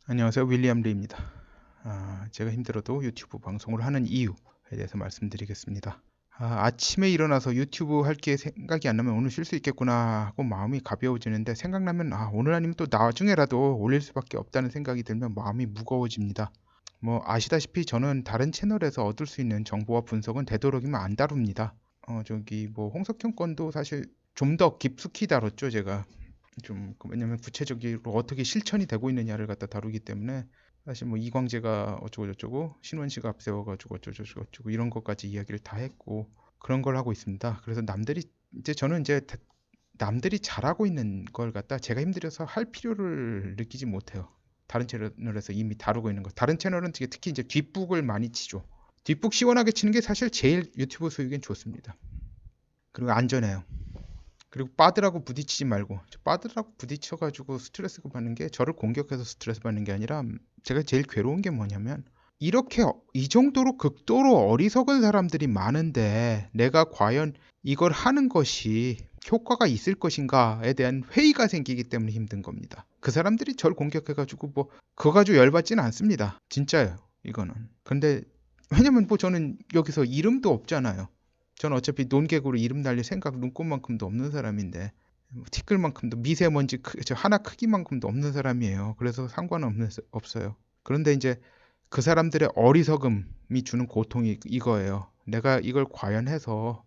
안녕하세요. 윌리엄 리입니다. 제가 힘들어도 유튜브 방송을 하는 이유에 대해서 말씀드리겠습니다. 아침에 일어나서 유튜브 할 게 생각이 안 나면 오늘 쉴 수 있겠구나 하고 마음이 가벼워지는데 생각나면 오늘 아니면 또 나중에라도 올릴 수밖에 없다는 생각이 들면 마음이 무거워집니다. 뭐 아시다시피 저는 다른 채널에서 얻을 수 있는 정보와 분석은 되도록이면 안 다룹니다. 뭐 홍석현 건도 사실 좀 더 깊숙이 다뤘죠, 제가. 왜냐면 구체적으로 어떻게 실천이 되고 있느냐를 갖다 다루기 때문에 사실 뭐 이광재가 어쩌고 저쩌고 신원식가 앞세워가지고 어쩌고 저쩌고 이런 것까지 이야기를 다 했고 그런 걸 하고 있습니다. 그래서 저는 이제 남들이 잘하고 있는 걸 갖다 제가 힘들어서 할 필요를 느끼지 못해요. 다른 채널에서 이미 다루고 있는 거. 다른 채널은 특히 이제 뒷북을 많이 치죠. 뒷북 시원하게 치는 게 사실 제일 유튜브 수익엔 좋습니다. 그리고 안전해요. 그리고 빠들하고 부딪히지 말고, 빠들하고 부딪혀가지고 스트레스 받는 게 저를 공격해서 스트레스 받는 게 아니라 제가 제일 괴로운 게 뭐냐면 이렇게 이 정도로 극도로 어리석은 사람들이 많은데 내가 과연 이걸 하는 것이 효과가 있을 것인가에 대한 회의가 생기기 때문에 힘든 겁니다. 그 사람들이 저를 공격해가지고 뭐 그거 가지고 열받지는 않습니다. 진짜예요, 이거는. 근데 왜냐면 뭐 저는 여기서 이름도 없잖아요. 저는 어차피 논객으로 이름 날릴 생각 눈꼽만큼도 없는 사람인데 티끌만큼도 미세먼지 하나 크기만큼도 없는 사람이에요. 그래서 없어요. 그런데 이제 그 사람들의 어리석음이 주는 고통이 이거예요. 내가 이걸 과연 해서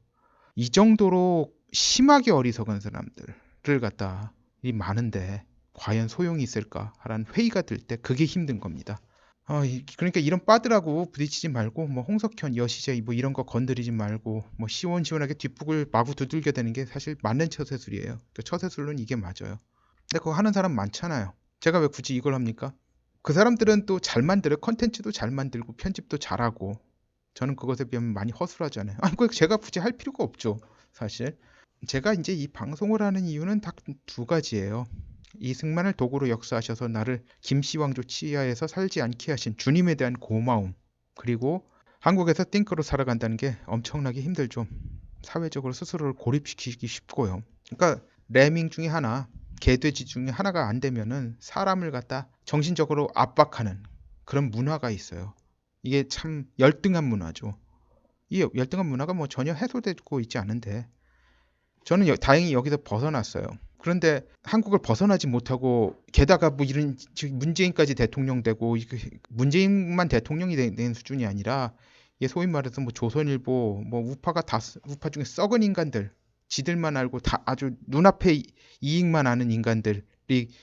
이 정도로 심하게 어리석은 사람들을 갖다 이 많은데 과연 소용이 있을까라는 회의가 들 때 그게 힘든 겁니다. 그러니까 이런 빠들하고 부딪히지 말고 뭐 홍석현, 여시제이 뭐 이런 거 건드리지 말고 뭐 시원시원하게 뒷북을 마구 두들겨 대는 게 사실 맞는 처세술이에요. 그 처세술로는 이게 맞아요. 근데 그거 하는 사람 많잖아요. 제가 왜 굳이 이걸 합니까? 그 사람들은 또 잘 만들어요. 컨텐츠도 잘 만들고 편집도 잘하고 저는 그것에 비하면 많이 허술하잖아요. 그 제가 굳이 할 필요가 없죠. 사실 제가 이제 이 방송을 하는 이유는 딱 두 가지예요. 이승만을 도구로 역사하셔서 나를 김씨왕조 치하에서 살지 않게 하신 주님에 대한 고마움, 그리고 한국에서 띵크로 살아간다는 게 엄청나게 힘들죠. 사회적으로 스스로를 고립시키기 쉽고요. 그러니까 레밍 중에 하나, 개돼지 중에 하나가 안 되면은 사람을 갖다 정신적으로 압박하는 그런 문화가 있어요. 이게 참 열등한 문화죠. 이 열등한 문화가 뭐 전혀 해소되고 있지 않은데 저는 다행히 여기서 벗어났어요. 그런데 한국을 벗어나지 못하고 게다가 뭐 이런 문재인까지 대통령 되고 문재인만 대통령이 된 수준이 아니라 이게 소위 말해서 뭐 조선일보 뭐 우파 중에 썩은 인간들 지들만 알고 다 아주 눈앞에 이익만 아는 인간들이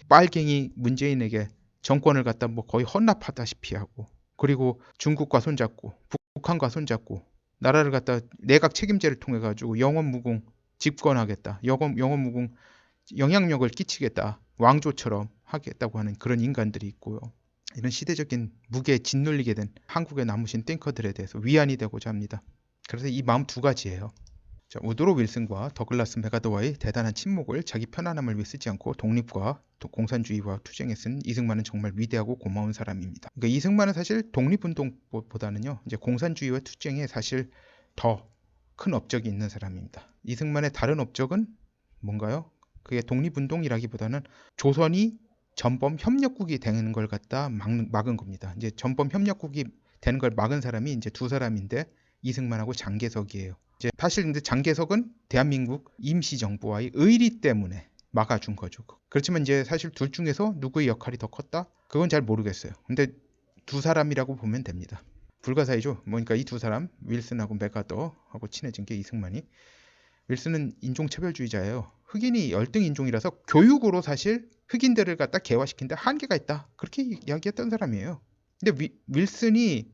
빨갱이 문재인에게 정권을 갖다 뭐 거의 헌납하다시피 하고 그리고 중국과 손잡고 북한과 손잡고 나라를 갖다 내각 책임제를 통해 가지고 영원무궁 집권하겠다. 영원무궁 영향력을 끼치겠다. 왕조처럼 하겠다고 하는 그런 인간들이 있고요. 이런 시대적인 무게에 짓눌리게 된 한국에 남으신 띵커들에 대해서 위안이 되고자 합니다. 그래서 이 마음 두 가지예요. 자, 우드로 윌슨과 더글라스 메가더와의 대단한 친목을 자기 편안함을 위해 쓰지 않고 독립과 공산주의와 투쟁에 쓴 이승만은 정말 위대하고 고마운 사람입니다. 그러니까 이승만은 사실 독립운동보다는요, 이제 공산주의와 투쟁에 사실 더 큰 업적이 있는 사람입니다. 이승만의 다른 업적은 뭔가요? 그게 독립운동이라기보다는 조선이 전범 협력국이 되는 걸 갖다 막은 겁니다. 이제 전범 협력국이 되는 걸 막은 사람이 이제 두 사람인데 이승만하고 장개석이에요. 이제 사실 근데 장개석은 대한민국 임시정부와의 의리 때문에 막아준 거죠. 그렇지만 이제 사실 둘 중에서 누구의 역할이 더 컸다? 그건 잘 모르겠어요. 근데 두 사람이라고 보면 됩니다. 불가사의죠. 그러니까 이 두 사람, 윌슨하고 메가더하고 친해진 게 이승만이. 윌슨은 인종차별주의자예요. 흑인이 열등 인종이라서 교육으로 사실 흑인들을 갖다 개화시킨데 한계가 있다. 그렇게 이야기했던 사람이에요. 근데 윌슨이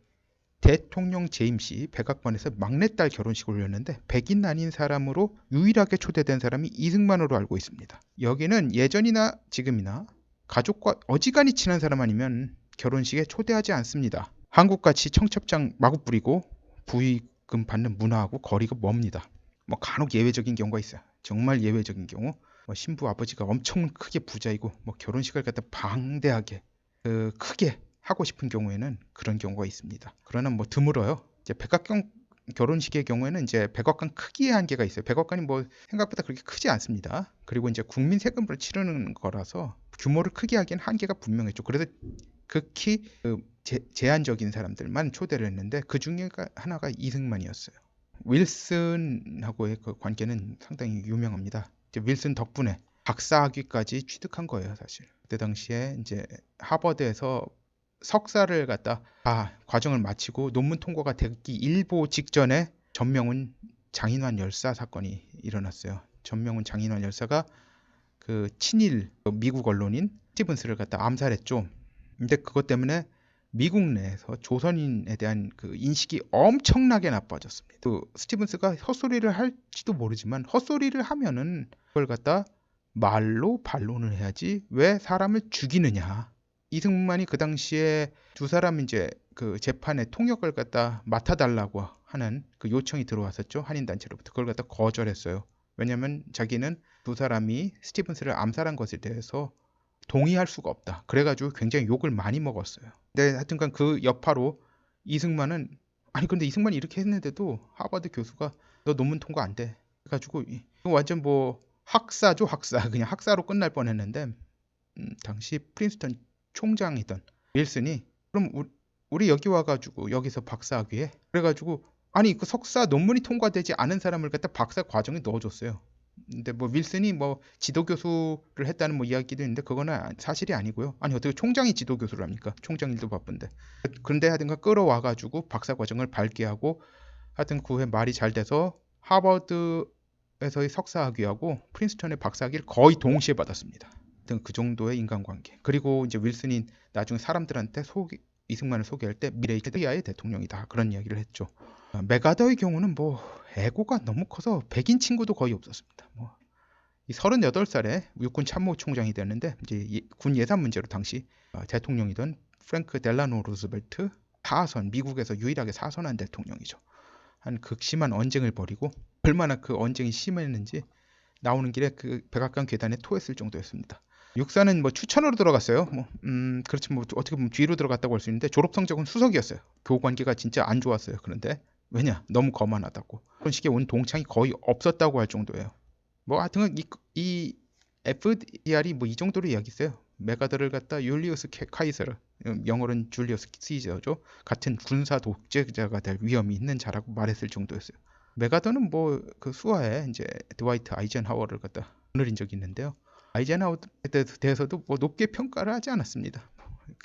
대통령 재임 시 백악관에서 막내딸 결혼식을 올렸는데 백인 아닌 사람으로 유일하게 초대된 사람이 이승만으로 알고 있습니다. 여기는 예전이나 지금이나 가족과 어지간히 친한 사람 아니면 결혼식에 초대하지 않습니다. 한국같이 청첩장 마구 뿌리고 부의금 받는 문화하고 거리가 멉니다. 뭐 간혹 예외적인 경우가 있어요. 정말 예외적인 경우 뭐 신부 아버지가 엄청 크게 부자이고 뭐 결혼식을 갖다 방대하게 크게 하고 싶은 경우에는 그런 경우가 있습니다. 그러나 뭐 드물어요. 이제 백악관 결혼식의 경우에는 이제 백악관 크기의 한계가 있어요. 백악관이 뭐 생각보다 그렇게 크지 않습니다. 그리고 이제 국민 세금으로 치르는 거라서 규모를 크게 하기엔 한계가 분명했죠. 그래서 극히 제한적인 사람들만 초대를 했는데 그 중에 하나가 이승만이었어요. 윌슨하고의 그 관계는 상당히 유명합니다. 이제 윌슨 덕분에 박사학위까지 취득한 거예요, 사실. 그때 당시에 이제 하버드에서 석사를 갖다 과정을 마치고 논문 통과가 되기 일보 직전에 전명훈 장인환 열사 사건이 일어났어요. 전명훈 장인환 열사가 그 친일 미국 언론인 스티븐스를 갖다 암살했죠. 근데 그것 때문에 미국 내에서 조선인에 대한 그 인식이 엄청나게 나빠졌습니다. 그 스티븐스가 헛소리를 할지도 모르지만 헛소리를 하면은 그걸 갖다 말로 반론을 해야지 왜 사람을 죽이느냐. 이승만이 그 당시에 두 사람 이제 그 재판의 통역을 갖다 맡아달라고 하는 그 요청이 들어왔었죠. 한인단체로부터. 그걸 갖다 거절했어요. 왜냐면 자기는 두 사람이 스티븐스를 암살한 것에 대해서 동의할 수가 없다. 그래가지고 굉장히 욕을 많이 먹었어요. 근데 하여튼간 그 여파로 이승만은 근데 이승만이 이렇게 했는데도 하버드 교수가 너 논문 통과 안 돼. 그래가지고 완전 뭐 학사죠, 학사. 그냥 학사로 끝날 뻔했는데 당시 프린스턴 총장이던 윌슨이 그럼 우리 여기 와가지고 여기서 박사학위해? 그래가지고 그 석사 논문이 통과되지 않은 사람을 갖다 박사 과정에 넣어줬어요. 근데 뭐 윌슨이 뭐 지도교수를 했다는 뭐 이야기도 있는데 그거는 사실이 아니고요. 어떻게 총장이 지도교수를 합니까? 총장 일도 바쁜데. 그런데 하여튼간 끌어와가지고 박사 과정을 밟게 하고 하여튼 그 후에 말이 잘 돼서 하버드에서의 석사학위하고 프린스턴의 박사학위를 거의 동시에 받았습니다. 하여튼 그 정도의 인간관계. 그리고 이제 윌슨이 나중에 사람들한테 이승만을 소개할 때 미래의 대통령이다. 그런 이야기를 했죠. 맥아더의 경우는 뭐 에고가 너무 커서 백인 친구도 거의 없었습니다. 이 38살에 육군 참모총장이 됐는데 이제 군 예산 문제로 당시 대통령이던 프랭크 델라노 루즈벨트 미국에서 유일하게 사선한 대통령이죠. 한 극심한 언쟁을 벌이고 얼마나 그 언쟁이 심했는지 나오는 길에 그 백악관 계단에 토했을 정도였습니다. 육사는 뭐 추천으로 들어갔어요. 그렇지 뭐 어떻게 보면 뒤로 들어갔다고 할 수 있는데 졸업 성적은 수석이었어요. 교우 관계가 진짜 안 좋았어요. 그런데 왜냐? 너무 거만하다고. 그런 식의 온 동창이 거의 없었다고 할 정도예요. 뭐 하여튼 이 FDR이 뭐 이 정도로 이야기했어요. 메가더를 갖다 율리우스 카이서르, 영어로는 줄리어스 시저죠. 같은 군사 독재자가 될 위험이 있는 자라고 말했을 정도였어요. 메가더는 뭐 그 수하에 이제 드와이트 아이젠하워를 갖다 거느린 적이 있는데요. 아이젠하워에 대해서도 뭐 높게 평가를 하지 않았습니다.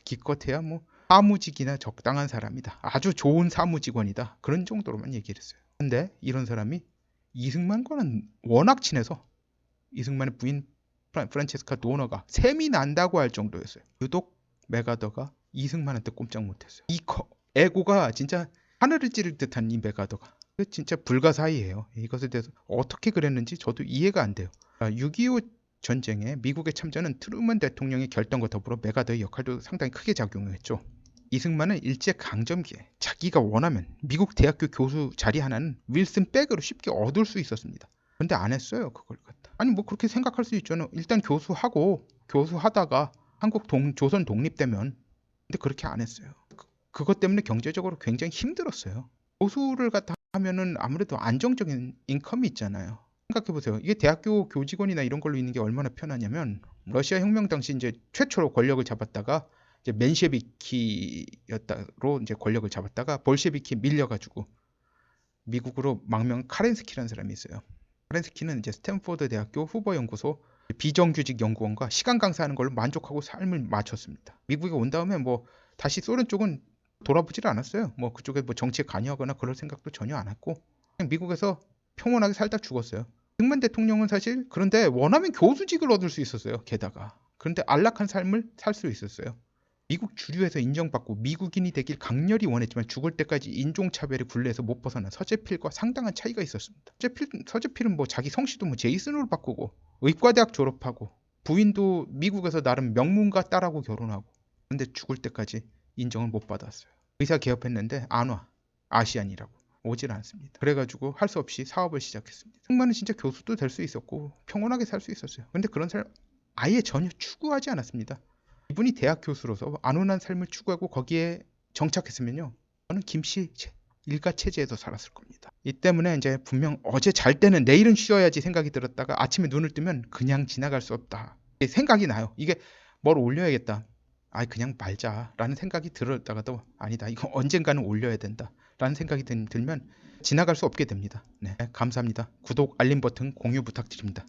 기껏해야 뭐 사무직이나 적당한 사람이다. 아주 좋은 사무직원이다. 그런 정도로만 얘기를 했어요. 근데 이런 사람이 이승만과는 워낙 친해서 이승만의 부인 프란체스카 도너가 셈이 난다고 할 정도였어요. 유독 메가더가 이승만한테 꼼짝 못했어요. 이 에고가 진짜 하늘을 찌를 듯한 이 메가더가 진짜 불가사의예요. 이것에 대해서 어떻게 그랬는지 저도 이해가 안 돼요. 6.25 전쟁에 미국의 참전은 트루먼 대통령의 결단과 더불어 메가더의 역할도 상당히 크게 작용했죠. 이승만은 일제강점기에 자기가 원하면 미국 대학교 교수 자리 하나는 윌슨 백으로 쉽게 얻을 수 있었습니다. 그런데 안 했어요. 그걸 갖다. 뭐 그렇게 생각할 수 있잖아요. 일단 교수하다가 조선 독립되면 근데 그렇게 안 했어요. 그것 때문에 경제적으로 굉장히 힘들었어요. 교수를 갖다 하면은 아무래도 안정적인 인컴이 있잖아요. 생각해보세요. 이게 대학교 교직원이나 이런 걸로 있는 게 얼마나 편하냐면 러시아 혁명 당시 이제 최초로 권력을 잡았다가 이제 맨셰비키였다로 이제 권력을 잡았다가 볼셰비키 밀려가지고 미국으로 망명 카렌스키라는 사람이 있어요. 카렌스키는 이제 스탠포드 대학교 후보연구소 비정규직 연구원과 시간 강사하는 걸로 만족하고 삶을 마쳤습니다. 미국에 온 다음에 뭐 다시 소련 쪽은 돌아보질 않았어요. 뭐 그쪽에 뭐 정치에 관여하거나 그럴 생각도 전혀 안 했고 그냥 미국에서 평온하게 살다 죽었어요. 이승만 대통령은 사실 그런데 원하면 교수직을 얻을 수 있었어요. 게다가 그런데 안락한 삶을 살 수 있었어요. 미국 주류에서 인정받고 미국인이 되길 강렬히 원했지만 죽을 때까지 인종차별의 굴레에서 못 벗어난 서재필과 상당한 차이가 있었습니다. 서재필은 뭐 자기 성씨도 뭐 제이슨으로 바꾸고 의과대학 졸업하고 부인도 미국에서 나름 명문가 딸하고 결혼하고 근데 죽을 때까지 인정을 못 받았어요. 의사 개업했는데 안 와. 아시안이라고. 오질 않습니다. 그래가지고 할 수 없이 사업을 시작했습니다. 승만은 진짜 교수도 될 수 있었고 평온하게 살 수 있었어요. 근데 그런 삶 아예 전혀 추구하지 않았습니다. 이분이 대학 교수로서 안온한 삶을 추구하고 거기에 정착했으면요. 저는 김씨 일가 체제에서 살았을 겁니다. 이 때문에 이제 분명 어제 잘 때는 내일은 쉬어야지 생각이 들었다가 아침에 눈을 뜨면 그냥 지나갈 수 없다. 생각이 나요. 이게 뭘 올려야겠다. 그냥 말자라는 생각이 들었다가도 아니다, 이거 언젠가는 올려야 된다라는 생각이 들면 지나갈 수 없게 됩니다. 네, 감사합니다. 구독, 알림 버튼, 공유 부탁드립니다.